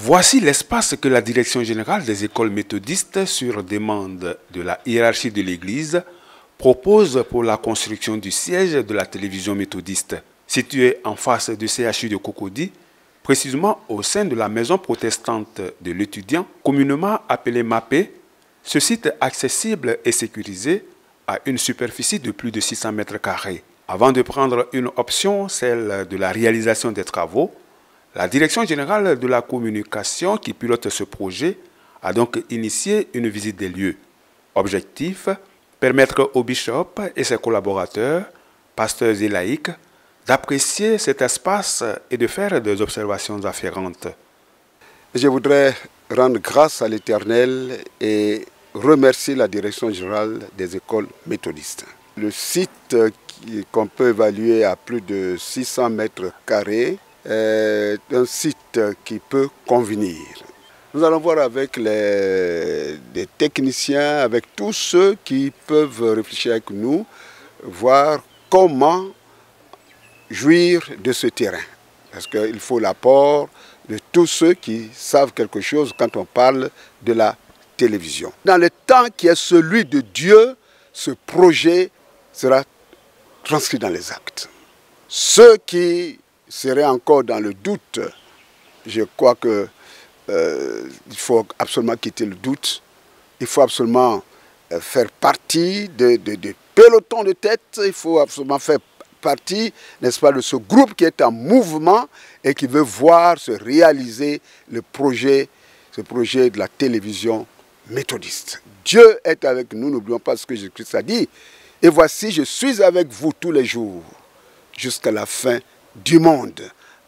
Voici l'espace que la Direction générale des écoles méthodistes, sur demande de la hiérarchie de l'Église, propose pour la construction du siège de la télévision méthodiste, situé en face du CHU de Cocody, précisément au sein de la maison protestante de l'étudiant, communément appelée MAPE. Ce site accessible et sécurisé a une superficie de plus de 600 mètres carrés. Avant de prendre une option, celle de la réalisation des travaux, la Direction générale de la communication qui pilote ce projet a donc initié une visite des lieux. Objectif, permettre au bishop et ses collaborateurs, pasteurs et laïcs, d'apprécier cet espace et de faire des observations afférentes. Je voudrais rendre grâce à l'Éternel et remercier la Direction générale des écoles méthodistes. Le site qu'on peut évaluer à plus de 600 mètres carrés est un site qui peut convenir. Nous allons voir avec les techniciens, avec tous ceux qui peuvent réfléchir avec nous, voir comment jouir de ce terrain. Parce qu'il faut l'apport de tous ceux qui savent quelque chose quand on parle de la télévision. Dans le temps qui est celui de Dieu, ce projet sera transcrit dans les actes. Ceux qui seraient encore dans le doute, je crois que il faut absolument quitter le doute. Il faut absolument faire partie de pelotons de tête. Il faut absolument faire partie, n'est-ce pas, de ce groupe qui est en mouvement et qui veut voir se réaliser ce projet de la télévision méthodiste. Dieu est avec nous, n'oublions pas ce que Jésus-Christ a dit. Et voici, je suis avec vous tous les jours, jusqu'à la fin du monde.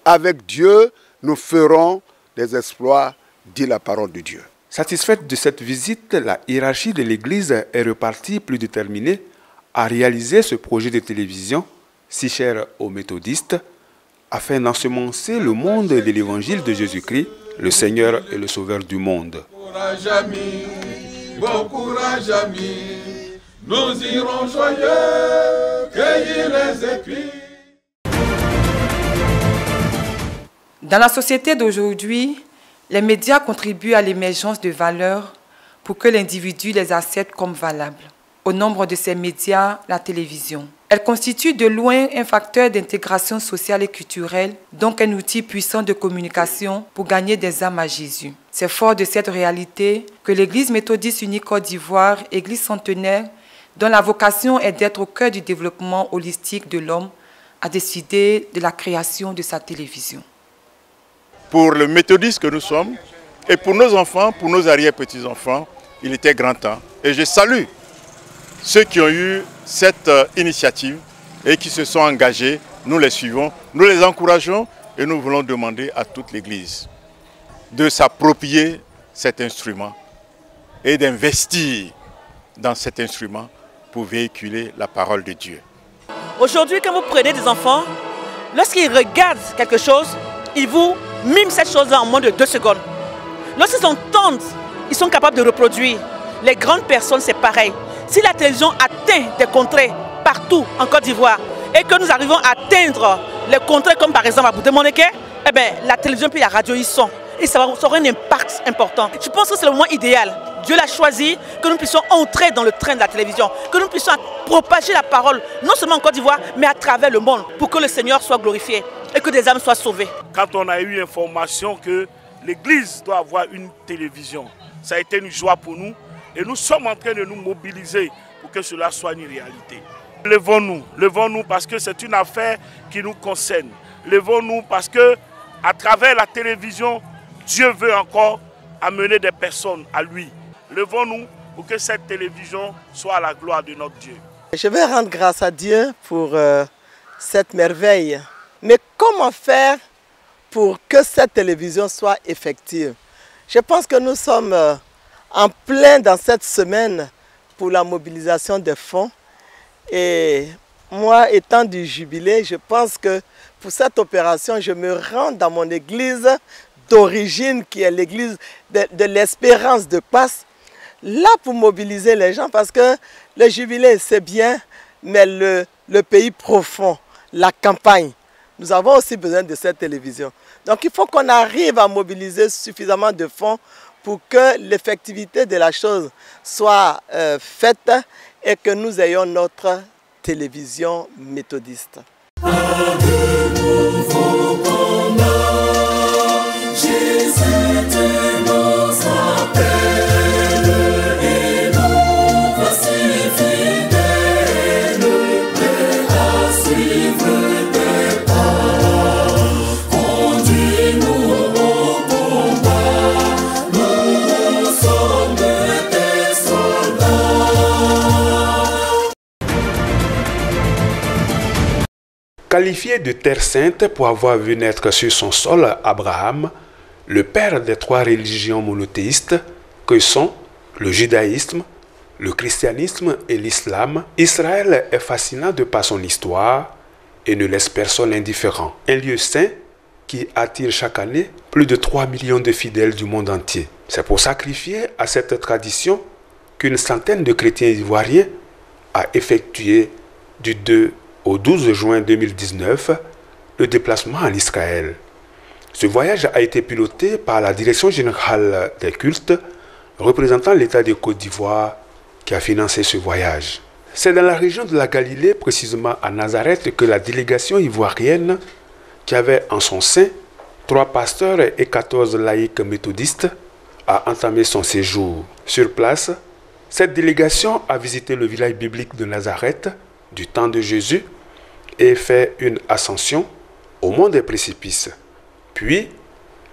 Avec Dieu, nous ferons des exploits, dit la parole de Dieu. Satisfaite de cette visite, la hiérarchie de l'Église est repartie plus déterminée à réaliser ce projet de télévision si cher aux méthodistes, afin d'ensemencer le monde de l'Évangile de Jésus-Christ, le Seigneur et le Sauveur du monde. Bon courage, amis, nous irons joyeux cueillir les épis. Dans la société d'aujourd'hui, les médias contribuent à l'émergence de valeurs pour que l'individu les accepte comme valables. Au nombre de ces médias, la télévision. Elle constitue de loin un facteur d'intégration sociale et culturelle, donc un outil puissant de communication pour gagner des âmes à Jésus. C'est fort de cette réalité que l'Église méthodiste unie Côte d'Ivoire, Église centenaire, dont la vocation est d'être au cœur du développement holistique de l'homme, a décidé de la création de sa télévision. Pour le méthodiste que nous sommes, et pour nos enfants, pour nos arrière-petits-enfants, il était grand temps. Et je salue ceux qui ont eu cette initiative et qui se sont engagés. Nous les suivons, nous les encourageons et nous voulons demander à toute l'Église de s'approprier cet instrument et d'investir dans cet instrument pour véhiculer la parole de Dieu. Aujourd'hui, quand vous prenez des enfants, lorsqu'ils regardent quelque chose, ils vous miment cette chose-là en moins de 2 secondes. Lorsqu'ils entendent, ils sont capables de reproduire. Les grandes personnes, c'est pareil. Si la télévision atteint des contrées partout en Côte d'Ivoire et que nous arrivons à atteindre les contrées comme par exemple à Bouté-Moneke, eh bien, la télévision puis la radio y sont. Et ça aura un impact important. Je pense que c'est le moment idéal. Dieu l'a choisi, que nous puissions entrer dans le train de la télévision, que nous puissions propager la parole, non seulement en Côte d'Ivoire, mais à travers le monde, pour que le Seigneur soit glorifié et que des âmes soient sauvées. Quand on a eu information que l'Église doit avoir une télévision, ça a été une joie pour nous et nous sommes en train de nous mobiliser pour que cela soit une réalité. Levons-nous parce que c'est une affaire qui nous concerne. Levons-nous parce que à travers la télévision, Dieu veut encore amener des personnes à lui. Levons-nous pour que cette télévision soit à la gloire de notre Dieu. Je vais rendre grâce à Dieu pour cette merveille. Mais comment faire pour que cette télévision soit effective? Je pense que nous sommes en plein dans cette semaine pour la mobilisation des fonds. Et moi, étant du jubilé, je pense que pour cette opération, je me rends dans mon église d'origine, qui est l'église de l'Espérance de Passe, là pour mobiliser les gens, parce que le jubilé, c'est bien, mais le pays profond, la campagne, nous avons aussi besoin de cette télévision. Donc il faut qu'on arrive à mobiliser suffisamment de fonds pour que l'effectivité de la chose soit faite et que nous ayons notre télévision méthodiste. Qualifié de terre sainte pour avoir vu naître sur son sol Abraham, le père des trois religions monothéistes que sont le judaïsme, le christianisme et l'islam, Israël est fascinant de par son histoire et ne laisse personne indifférent. Un lieu saint qui attire chaque année plus de 3 millions de fidèles du monde entier. C'est pour sacrifier à cette tradition qu'une centaine de chrétiens ivoiriens a effectué du 2 au 12 juin 2019 le déplacement en Israël. Ce voyage a été piloté par la Direction générale des cultes, représentant l'État de Côte d'Ivoire, qui a financé ce voyage. C'est dans la région de la Galilée, précisément à Nazareth, que la délégation ivoirienne, qui avait en son sein 3 pasteurs et 14 laïcs méthodistes, a entamé son séjour. Sur place, cette délégation a visité le village biblique de Nazareth du temps de Jésus et fait une ascension au mont des précipices. Puis,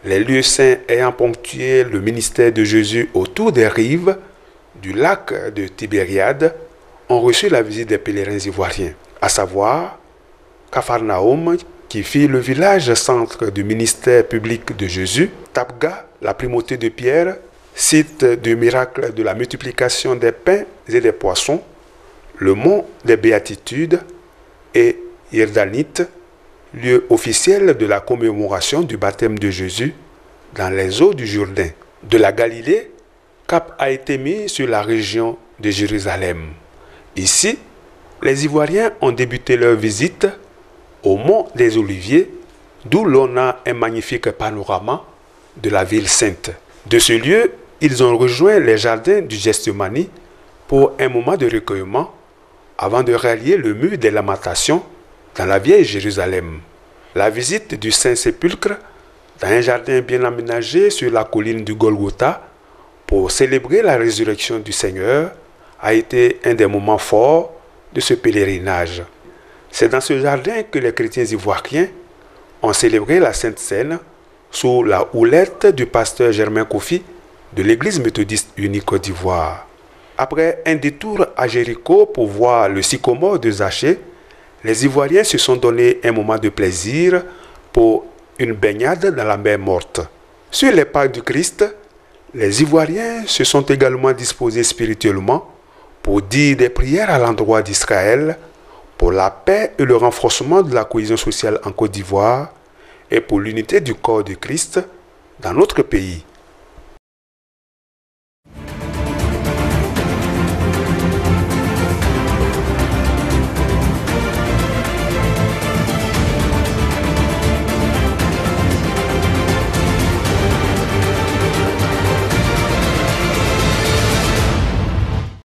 les lieux saints ayant ponctué le ministère de Jésus autour des rives du lac de Tibériade ont reçu la visite des pèlerins ivoiriens, à savoir Capharnaüm, qui fit le village centre du ministère public de Jésus, Tabga, la primauté de Pierre, site du miracle de la multiplication des pains et des poissons, le mont des Béatitudes et Irdanite, lieu officiel de la commémoration du baptême de Jésus dans les eaux du Jourdain. De la Galilée, cap a été mis sur la région de Jérusalem. Ici, les Ivoiriens ont débuté leur visite au mont des Oliviers, d'où l'on a un magnifique panorama de la ville sainte. De ce lieu, ils ont rejoint les jardins du Gethsémani pour un moment de recueillement avant de rallier le mur des Lamentations dans la vieille Jérusalem. La visite du Saint-Sépulcre dans un jardin bien aménagé sur la colline du Golgotha pour célébrer la résurrection du Seigneur a été un des moments forts de ce pèlerinage. C'est dans ce jardin que les chrétiens ivoiriens ont célébré la Sainte Seine sous la houlette du pasteur Germain Kofi de l'Église méthodiste unie Côte d'Ivoire. Après un détour à Jéricho pour voir le sycomore de Zachée, les Ivoiriens se sont donné un moment de plaisir pour une baignade dans la mer morte. Sur les pas du Christ, les Ivoiriens se sont également disposés spirituellement pour dire des prières à l'endroit d'Israël, pour la paix et le renforcement de la cohésion sociale en Côte d'Ivoire et pour l'unité du corps de Christ dans notre pays.